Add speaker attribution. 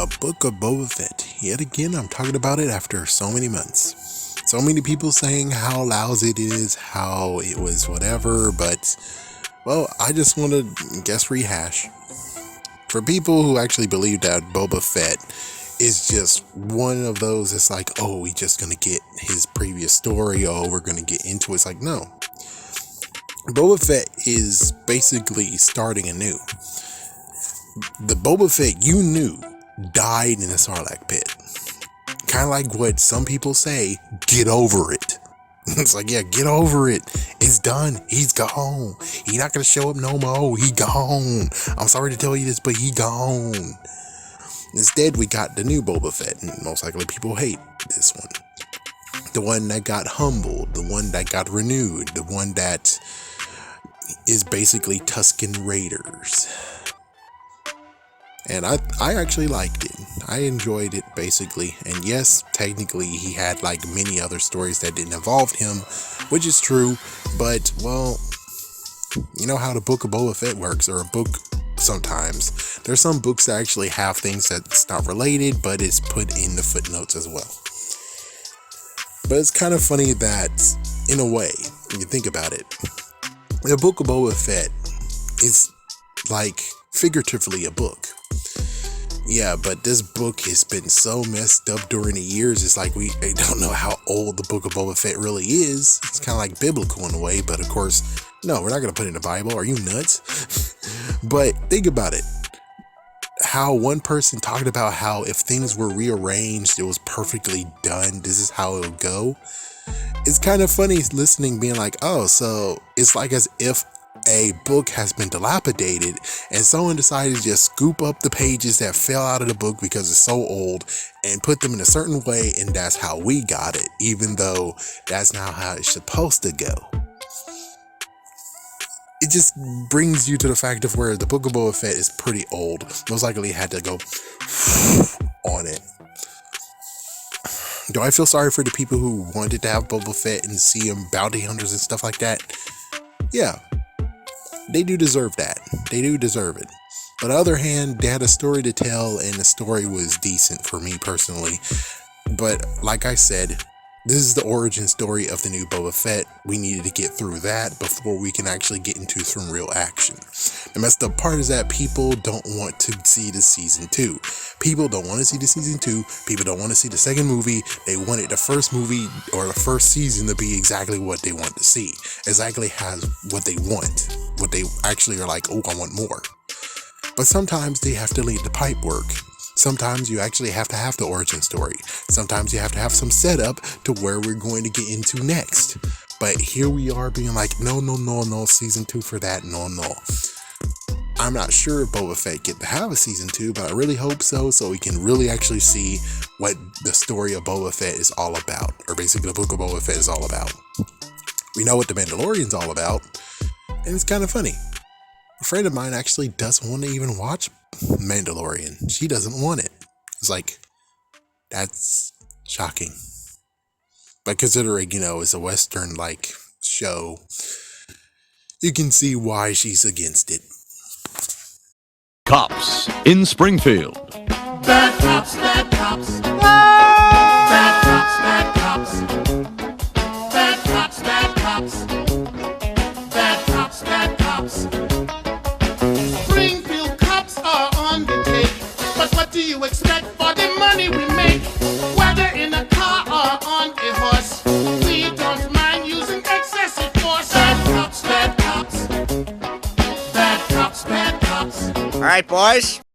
Speaker 1: The Book of Boba Fett. Yet again, I'm talking about it after so many months. So many people saying how lousy it is, how it was whatever, but, well, I just want to rehash. For people who actually believe that Boba Fett is just one of those, it's like, oh, we just gonna get his previous story, oh, we're gonna get into it. It's like, no. Boba Fett is basically starting anew. The Boba Fett you knew died in the Sarlacc pit. Kind of like what some people say, get over it. It's like, yeah, get over it. It's done. He's gone. He's not going to show up no more. He gone. I'm sorry to tell you this, but he gone. Instead, we got the new Boba Fett, and most likely people hate this one. The one that got humbled, the one that got renewed, the one that is basically Tusken Raiders. And I actually liked it. I enjoyed it, basically. And yes, technically, he had like many other stories that didn't involve him, which is true. But, well, you know how the Book of Boba Fett works, or a book sometimes. There's some books that actually have things that's not related, but it's put in the footnotes as well. But it's kind of funny that, in a way, when you think about it, the Book of Boba Fett is like figuratively a book. Yeah, but this book has been so messed up during the years. It's like we don't know how old the Book of Boba Fett really is. It's kind of like biblical in a way, but of course, no, we're not going to put it in the Bible. Are you nuts? But think about it. How one person talked about how if things were rearranged, it was perfectly done. This is how it would go. It's kind of funny listening, being like, oh, so it's like as if a book has been dilapidated and someone decided to just scoop up the pages that fell out of the book because it's so old and put them in a certain way, and that's how we got it, even though that's not how it's supposed to go. It just brings you to the fact of where the Book of Boba Fett is pretty old. Most likely had to go on it. Do I feel sorry for the people who wanted to have Boba Fett and see him bounty hunters and stuff like that? Yeah. They do deserve that. They do deserve it. But on the other hand, they had a story to tell, and the story was decent for me personally. But like I said, this is the origin story of the new Boba Fett. We needed to get through that before we can actually get into some real action. The messed up part is that people don't want to see the season 2. People don't want to see the season 2. People don't want to see the second movie. They wanted the first movie or the first season to be exactly what they want to see. Exactly has what they want. What they actually are like, oh, I want more. But sometimes they have to leave the pipe work. Sometimes you actually have to have the origin story. Sometimes you have to have some setup to where we're going to get into next. But here we are being like, no, season 2 for that, no. I'm not sure if Boba Fett get to have a season 2, but I really hope so we can really actually see what the story of Boba Fett is all about, or basically the Book of Boba Fett is all about. We know what the Mandalorian's all about, and it's kind of funny. A friend of mine actually doesn't want to even watch Mandalorian. She doesn't want it. It's like, that's shocking. But considering, it's a Western like show, you can see why she's against it.
Speaker 2: Cops in Springfield.
Speaker 3: Bad cops, bad cops. Bad cops, bad cops. Bad cops, bad cops. Bad cops, bad cops. Springfield cops are on the take. But what do you expect for the money we make? Whether in a car or on a horse, we don't mind using excessive force. Bad cops, bad cops. Bad cops, bad cops.
Speaker 4: All right, boys.